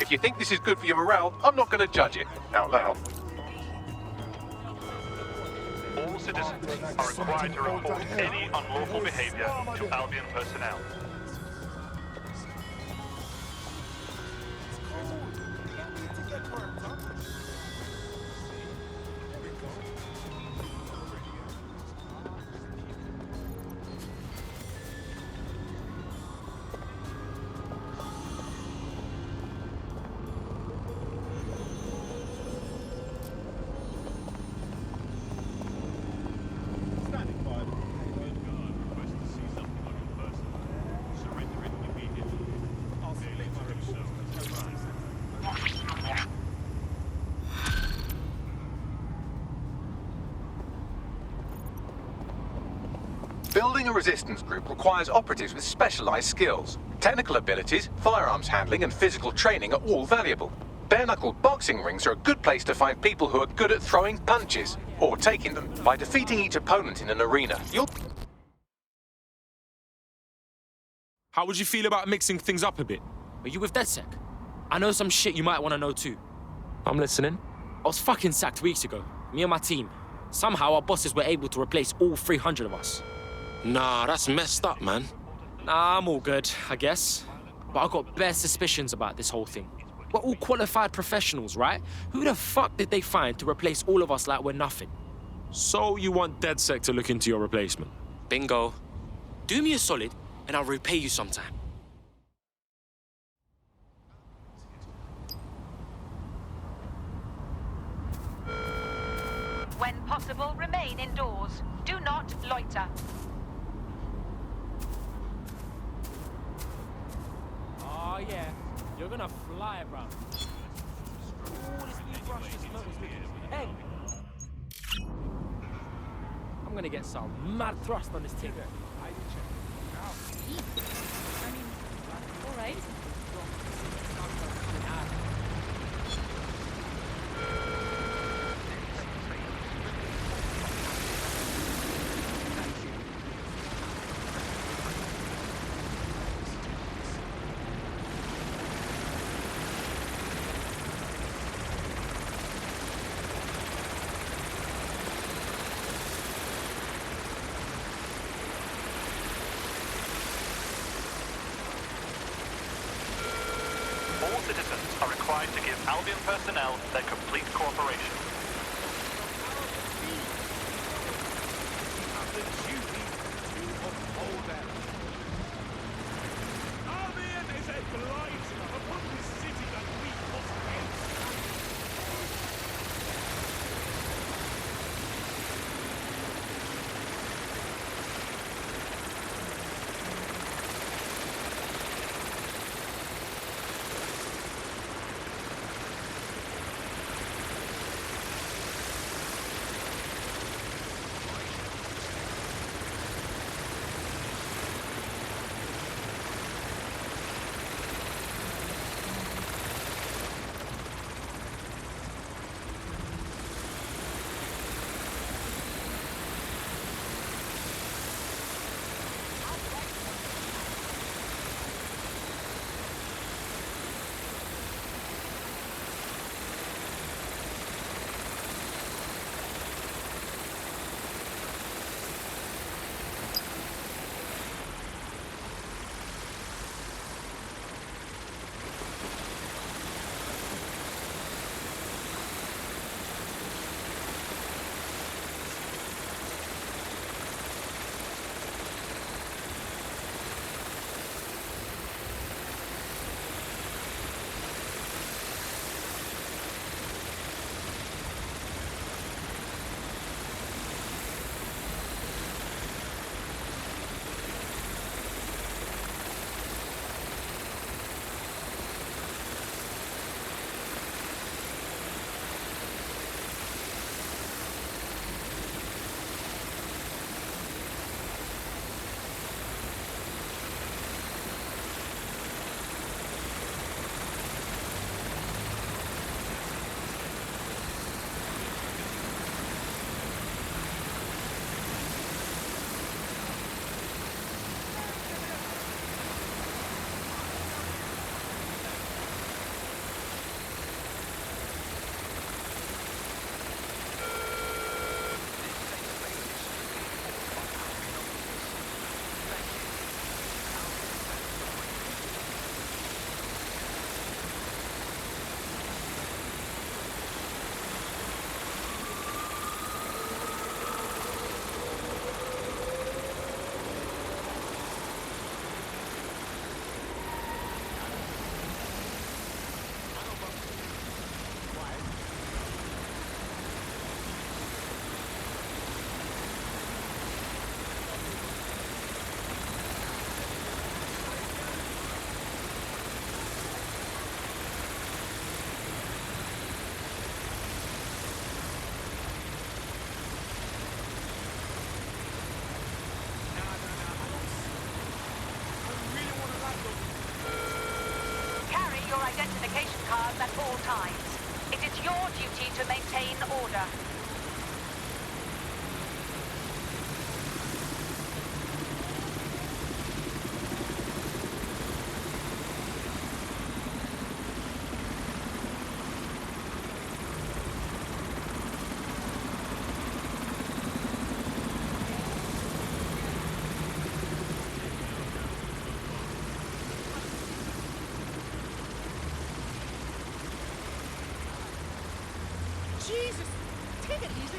If you think this is good for your morale, I'm not going to judge it out loud. All citizens are required to report any unlawful behaviour to Albion personnel. Building a resistance group requires operatives with specialized skills. Technical abilities, firearms handling, and physical training are all valuable. Bare-knuckled boxing rings are a good place to find people who are good at throwing punches, or taking them. By defeating each opponent in an arena, you'll... How would you feel about mixing things up a bit? Are you with DedSec? I know some shit you might want to know too. I'm listening. I was fucking sacked weeks ago, me and my team. Somehow our bosses were able to replace all 300 of us. Nah, that's messed up, man. Nah, I'm all good, I guess. But I got bare suspicions about this whole thing. We're all qualified professionals, right? Who the fuck did they find to replace all of us like we're nothing? So you want DedSec to look into your replacement? Bingo. Do me a solid, and I'll repay you sometime. When possible, remain indoors. Do not loiter. Oh yeah, you're gonna fly, bro. Ooh, this new brush just smells good. Hey! I'm gonna get some mad thrust on this ticket. All right. All citizens are required to give Albion personnel their complete cooperation. Albion is a blight upon this city that we must end. identification cards at all times. It is your duty to maintain order. Jesus! Take it easy.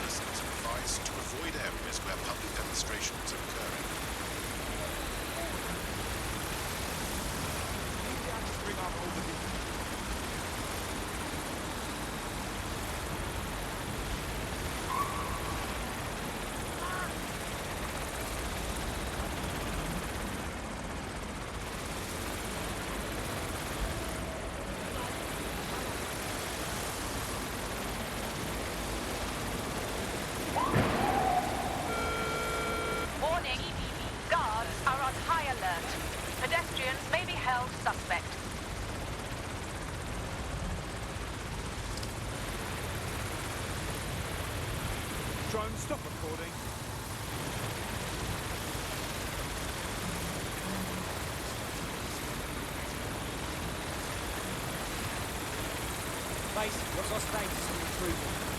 Citizens are advised to avoid areas where public demonstrations are occurring. Warning, guards are on high alert. Pedestrians may be held suspect. Drone, stop recording. Base, what's our status on retrieval?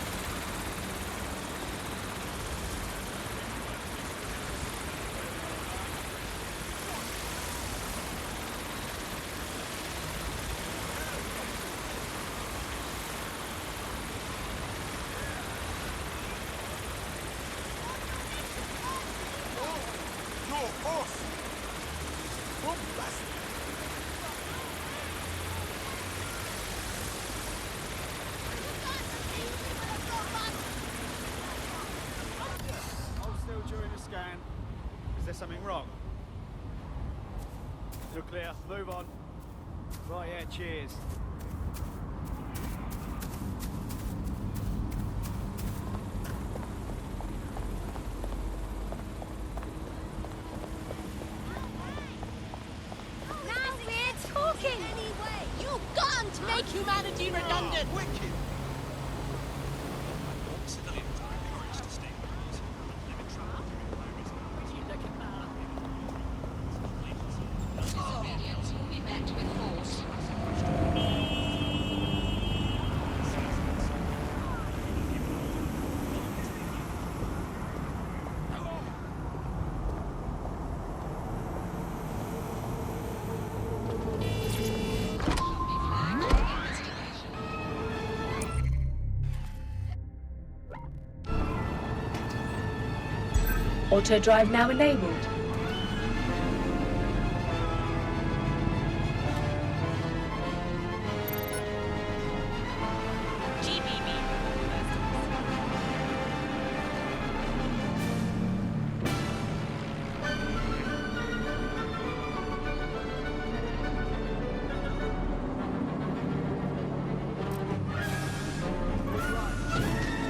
Hold still during the scan. Is there something wrong? You're clear. Move on. Right, yeah, cheers. Now we're talking! Anyway, you can't make humanity redundant! Civilians are encouraged to stay put and limit travel through Disobedience will be met with force. Auto drive now enabled.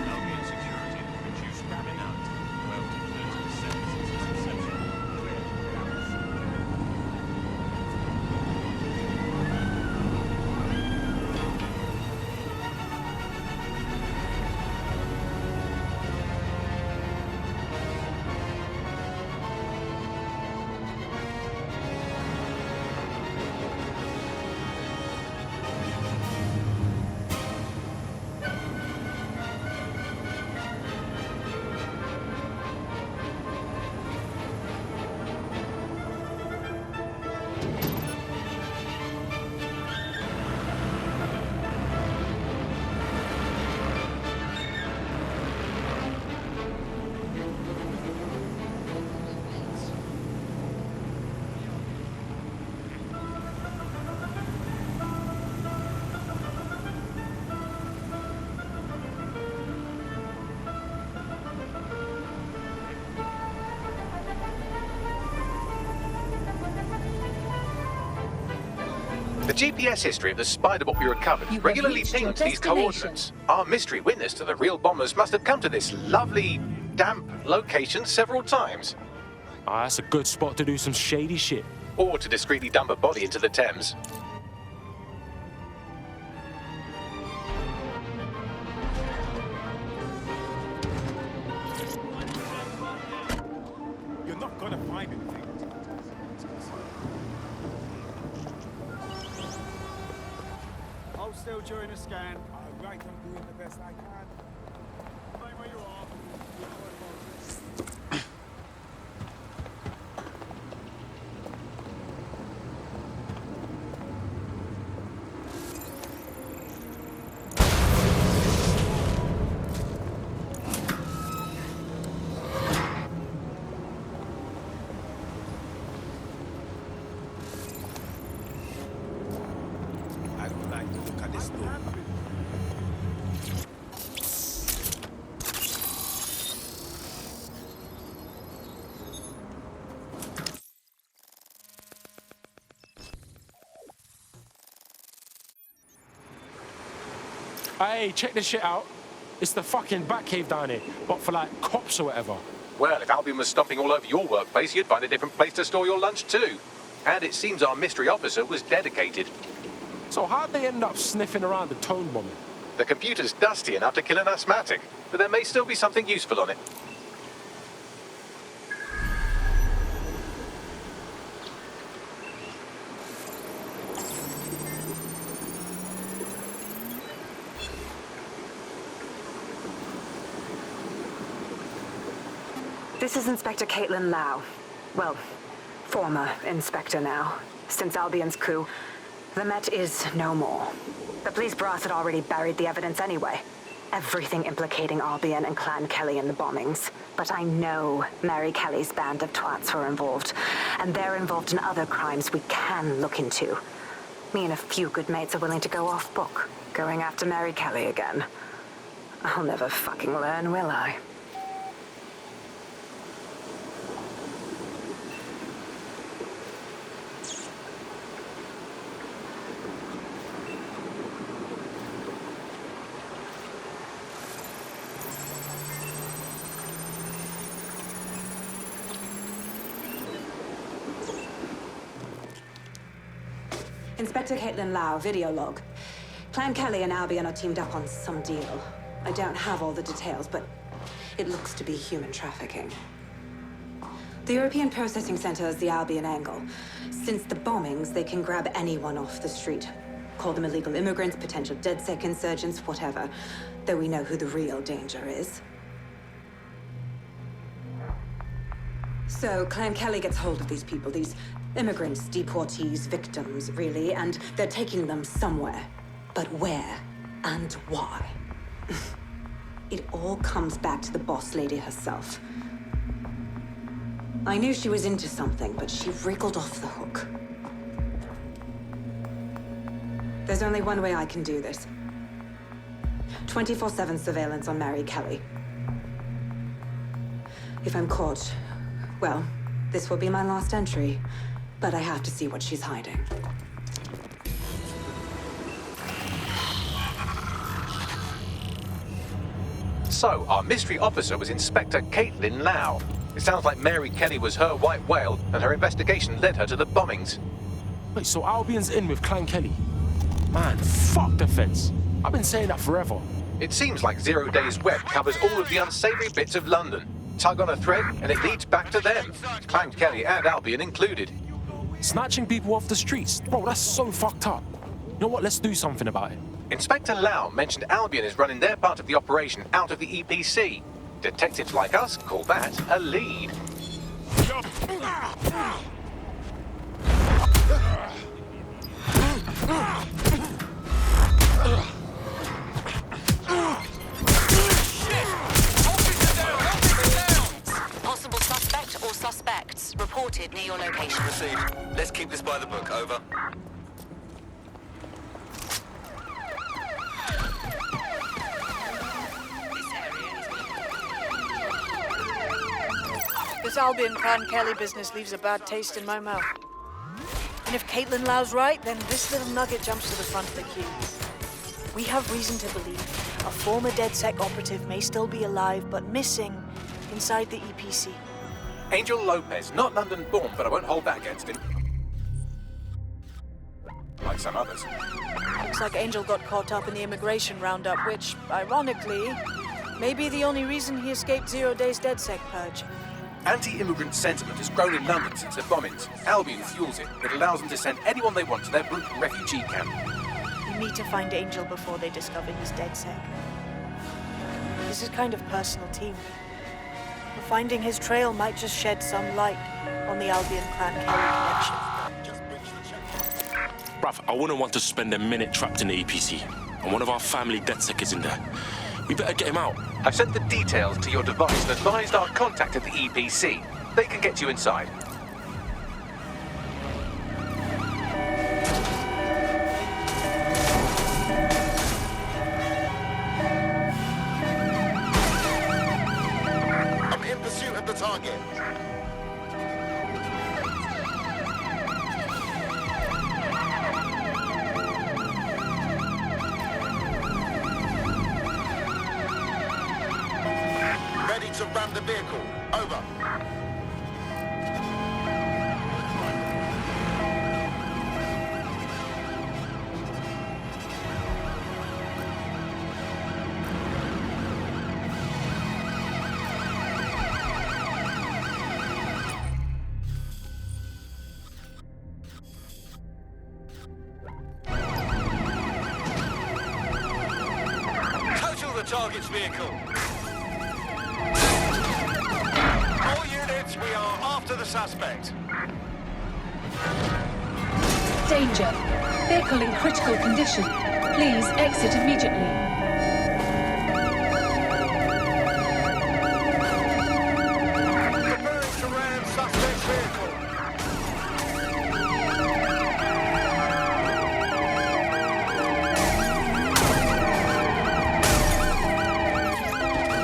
Albion security reduced criminality well to 30% since its inception. The GPS history of the spider bot we recovered You have regularly reached your pings these destination. coordinates. Our mystery witness to the real bombers must have come to this lovely, damp location several times. Ah, that's a good spot to do some shady shit. Or to discreetly dump a body into the Thames. You're not gonna find anything. Hold still during the scan. Alright, I'm doing the best I can. Stay where you are. I don't like the look at this door. Hey, check this shit out. It's the fucking Batcave down here, but for like cops or whatever. Well, if Albion was stomping all over your workplace, you'd find a different place to store your lunch too. And it seems our mystery officer was dedicated. So how'd they end up sniffing around the tone bombing? The computer's dusty enough to kill an asthmatic, but there may still be something useful on it. This is Inspector Caitlin Lau. Well, former inspector now. Since Albion's coup, the Met is no more. The police brass had already buried the evidence anyway. Everything implicating Albion and Clan Kelly in the bombings. But I know Mary Kelly's band of twats were involved, and they're involved in other crimes we can look into. Me and a few good mates are willing to go off book, going after Mary Kelly again. I'll never fucking learn, will I? Inspector Caitlin Lau, video log. Clan Kelly and Albion are teamed up on some deal. I don't have all the details, but it looks to be human trafficking. The European Processing Center is the Albion angle. Since the bombings, they can grab anyone off the street. Call them illegal immigrants, potential DedSec insurgents, whatever. Though we know who the real danger is. So, Clan Kelly gets hold of these people, these immigrants, deportees, victims, really, and they're taking them somewhere. But where and why? It all comes back to the boss lady herself. I knew she was into something, but she wriggled off the hook. There's only one way I can do this. 24/7 surveillance on Mary Kelly. If I'm caught, well, this will be my last entry. But I have to see what she's hiding. So, our mystery officer was Inspector Caitlin Lau. It sounds like Mary Kelly was her white whale, and her investigation led her to the bombings. Wait, so Albion's in with Clan Kelly? Man, fuck the fence. I've been saying that forever. It seems like 0 Days Web covers all of the unsavory bits of London. Tug on a thread, and it leads back to them. Clan Kelly and Albion included. Snatching people off the streets? Bro, that's so fucked up. You know what? Let's do something about it. Inspector Lau mentioned Albion is running their part of the operation out of the EPC. Detectives like us call that a lead. Let's keep this by the book, over. This Albion Clan Kelly business leaves a bad taste in my mouth. And if Caitlin Lau's right, then this little nugget jumps to the front of the queue. We have reason to believe a former DedSec operative may still be alive, but missing inside the EPC. Angel Lopez, not London-born, but I won't hold that against him. Like some others. Looks like Angel got caught up in the immigration roundup, which, ironically, may be the only reason he escaped 0 Days DedSec purge. Anti-immigrant sentiment has grown in London since the bombings. Albion fuels it. It allows them to send anyone they want to their brutal refugee camp. We need to find Angel before they discover he's DedSec. This is kind of personal to me. Finding his trail might just shed some light on the Albion Clan Kelly connection. Bruv, I wouldn't want to spend a minute trapped in the EPC. And one of our family DedSec is in there. We better get him out. I've sent the details to your device and advised our contact at the EPC. They can get you inside. I'm in pursuit of the target. Ready to ram the vehicle. Over. Total the target's vehicle. All units, we are after the suspect. Danger. Vehicle in critical condition. Please exit immediately. Preparing to ram suspect's vehicle.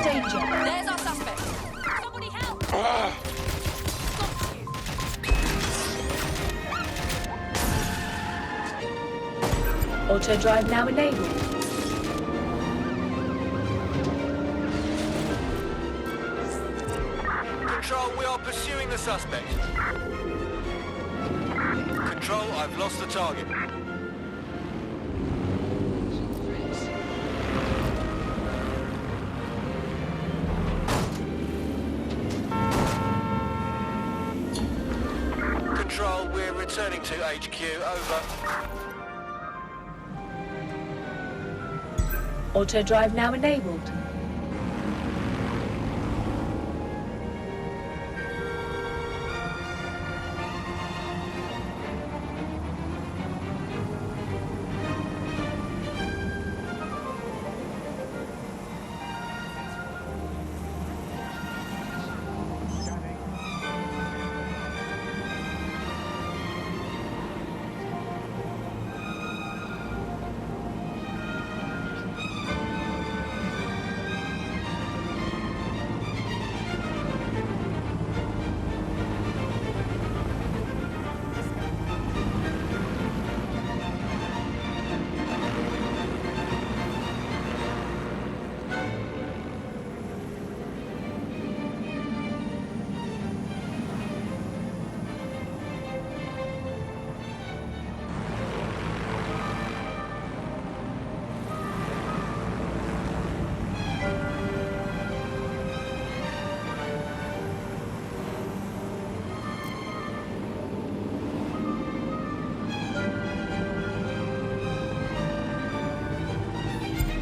Danger. There's our suspect. Somebody help! Auto drive now enabled. Control, we are pursuing the suspect. Control, I've lost the target. Control, we're returning to HQ, over. Auto drive now enabled.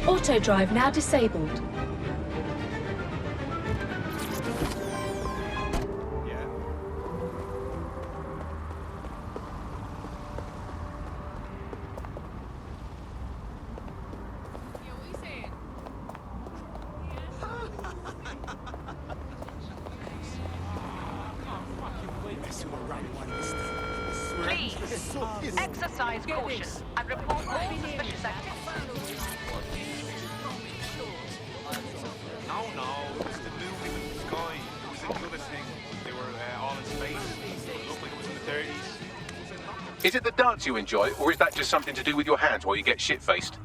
Auto drive now disabled. Please, exercise caution and report all suspicious activity. No, it's the movie with the sky. It was another thing. They were all in space. It looked like it was in the 30s. Is it the dance you enjoy, or is that just something to do with your hands while you get shit-faced?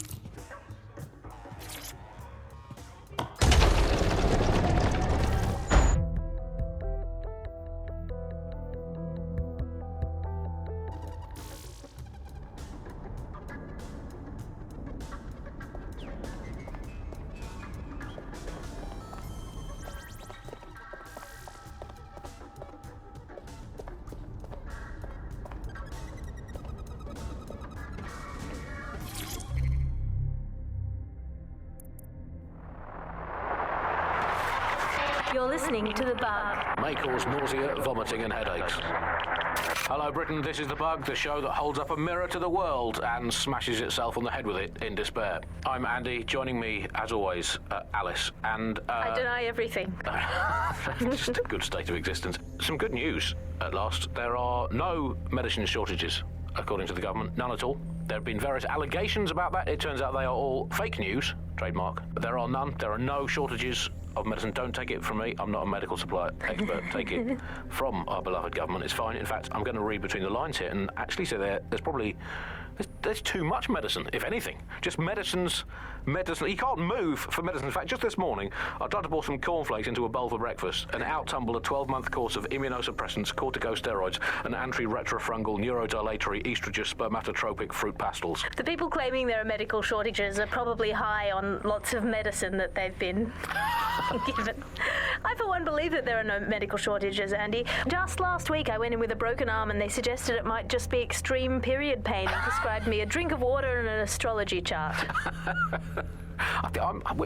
You're listening to The Bug. May cause nausea, vomiting and headaches. Hello Britain, this is The Bug, the show that holds up a mirror to the world and smashes itself on the head with it in despair. I'm Andy, joining me, as always, Alice, and... I deny everything. Just a good state of existence. Some good news, at last. There are no medicine shortages, according to the government. None at all. There have been various allegations about that. It turns out they are all fake news, trademark. But there are none. There are no shortages of medicine. Don't take it from me. I'm not a medical supply expert. Take it from our beloved government. It's fine. In fact, I'm going to read between the lines here and actually say there's probably... There's too much medicine, if anything. Just medicine. You can't move for medicine. In fact, just this morning, I tried to pour some cornflakes into a bowl for breakfast and out tumbled a 12-month course of immunosuppressants, corticosteroids, and anti-retrofungal neurodilatory estrogen spermatotropic fruit pastels. The people claiming there are medical shortages are probably high on lots of medicine that they've been given. I, for one, believe that there are no medical shortages, Andy. Just last week, I went in with a broken arm and they suggested it might just be extreme period pain and prescribed me a drink of water and an astrology chart.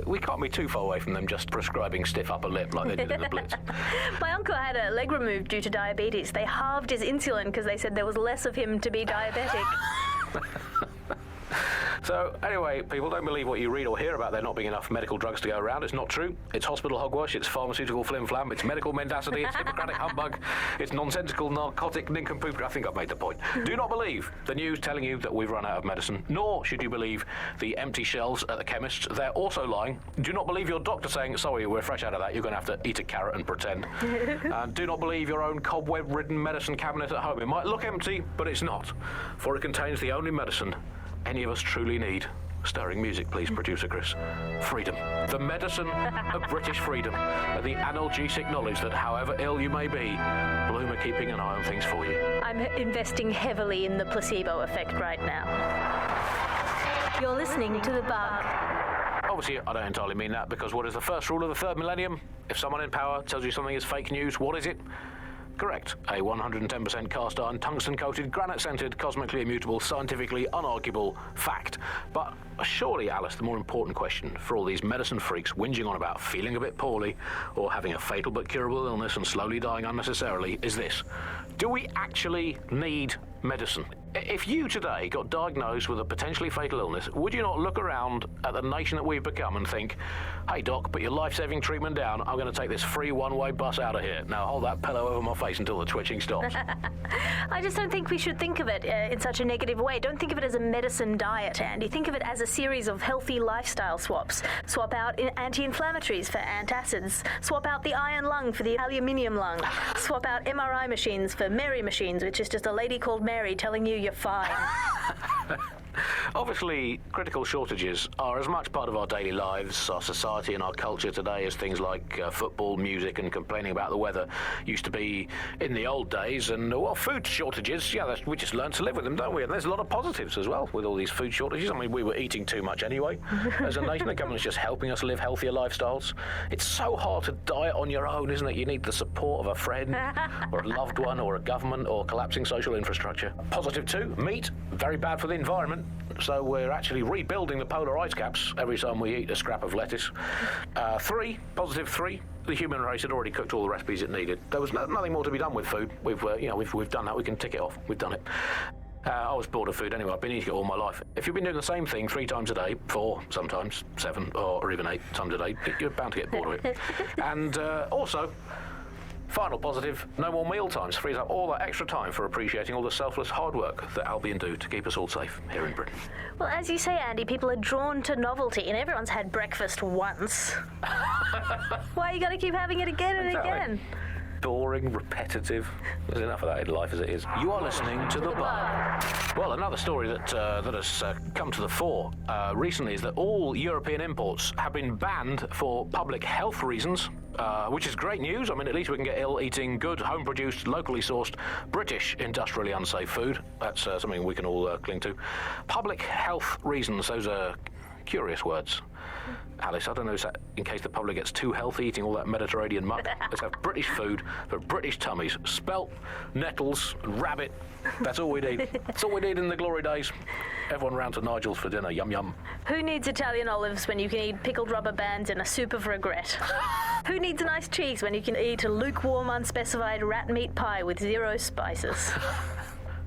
We can't be too far away from them just prescribing stiff upper lip like they did in the Blitz. My uncle had a leg removed due to diabetes. They halved his insulin because they said there was less of him to be diabetic. So, anyway, people, don't believe what you read or hear about there not being enough medical drugs to go around. It's not true. It's hospital hogwash, it's pharmaceutical flim-flam, it's medical mendacity, it's Hippocratic humbug, it's nonsensical narcotic nincompoop. I think I've made the point. Do not believe the news telling you that we've run out of medicine, nor should you believe the empty shelves at the chemists. They're also lying. Do not believe your doctor saying, sorry, we're fresh out of that, you're going to have to eat a carrot and pretend. And do not believe your own cobweb-ridden medicine cabinet at home. It might look empty, but it's not, for it contains the only medicine any of us truly need. Stirring music, please, producer Chris. Freedom. The medicine of British freedom. The analgesic knowledge that however ill you may be, Bloom are keeping an eye on things for you. I'm investing heavily in the placebo effect right now. You're listening to The Bug. Obviously, I don't entirely mean that, because what is the first rule of the third millennium? If someone in power tells you something is fake news, what is it? Correct. A 110% cast iron, tungsten-coated, granite-scented, cosmically immutable, scientifically unarguable fact. But surely, Alice, the more important question for all these medicine freaks whinging on about feeling a bit poorly or having a fatal but curable illness and slowly dying unnecessarily is this. Do we actually need medicine? If you today got diagnosed with a potentially fatal illness, would you not look around at the nation that we've become and think, hey doc, put your life-saving treatment down, I'm going to take this free one-way bus out of here. Now hold that pillow over my face until the twitching stops. I just don't think we should think of it in such a negative way. Don't think of it as a medicine diet, Andy. Think of it as a series of healthy lifestyle swaps. Swap out anti-inflammatories for antacids. Swap out the iron lung for the aluminium lung. Swap out MRI machines for Mary machines, which is just a lady called Mary telling you you're fine. Obviously, critical shortages are as much part of our daily lives, our society and our culture today as things like football, music and complaining about the weather used to be in the old days. And, well, food shortages, yeah, we just learn to live with them, don't we? And there's a lot of positives as well with all these food shortages. I mean, we were eating too much anyway. As a nation, the government's just helping us live healthier lifestyles. It's so hard to diet on your own, isn't it? You need the support of a friend or a loved one or a government or collapsing social infrastructure. Positive too, meat, very bad for the environment. So we're actually rebuilding the polar ice caps every time we eat a scrap of lettuce. Positive three, the human race had already cooked all the recipes it needed. There was nothing more to be done with food. We've done that. We can tick it off. We've done it. I was bored of food anyway. I've been eating it all my life. If you've been doing the same thing 3 times a day, 4, sometimes 7, or even 8 times a day, you're bound to get bored of it. And also, Final positive, no more meal times. Frees up all that extra time for appreciating all the selfless hard work that Albion do to keep us all safe here in Britain. Well, as you say, Andy, people are drawn to novelty, and everyone's had breakfast once. Why you gotta keep having it again and again? Boring, repetitive. There's enough of that in life as it is. You are listening to The Bug. Well, another story that has come to the fore recently is that all European imports have been banned for public health reasons, which is great news. I mean, at least we can get ill eating good, home-produced, locally sourced, British, industrially unsafe food. That's something we can all cling to. Public health reasons, those are curious words. Alice, I don't know, is that in case the public gets too healthy eating all that Mediterranean muck? Let's have British food for British tummies. Spelt, nettles, and rabbit. That's all we need. That's all we need in the glory days. Everyone round to Nigel's for dinner. Yum, yum. Who needs Italian olives when you can eat pickled rubber bands and a soup of regret? Who needs nice cheese when you can eat a lukewarm, unspecified rat meat pie with 0 spices?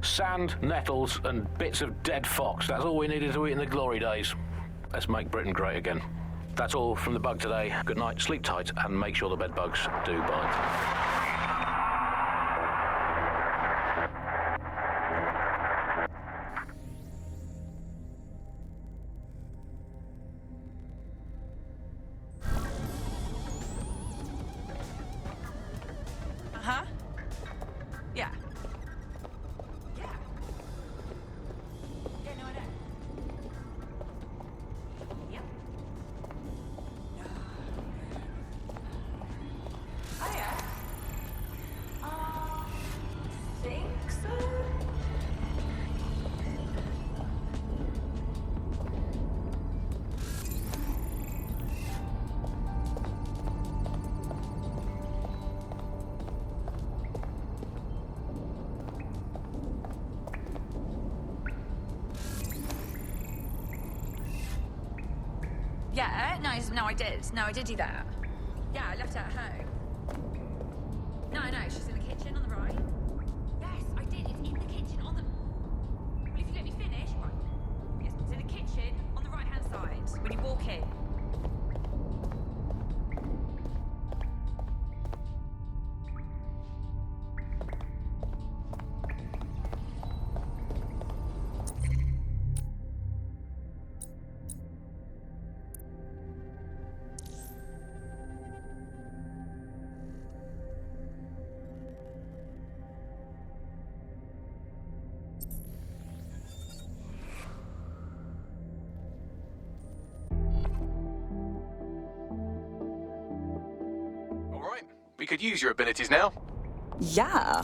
Sand, nettles, and bits of dead fox. That's all we needed to eat in the glory days. Let's make Britain great again. That's all from The Bug today. Good night, sleep tight, and make sure the bed bugs do bite. Uh-huh. Yeah. Yeah. Yeah, no, I know. Yep. Oh, yeah. Think so? Yeah, no, I did. No, I did do that. Yeah, I left her at home. No, she's in the kitchen on the right. Yes, I did. It's in the kitchen on the... Well, if you let me finish... Right. Yes, it's in the kitchen on the right-hand side when you walk in. We could use your abilities now. Yeah.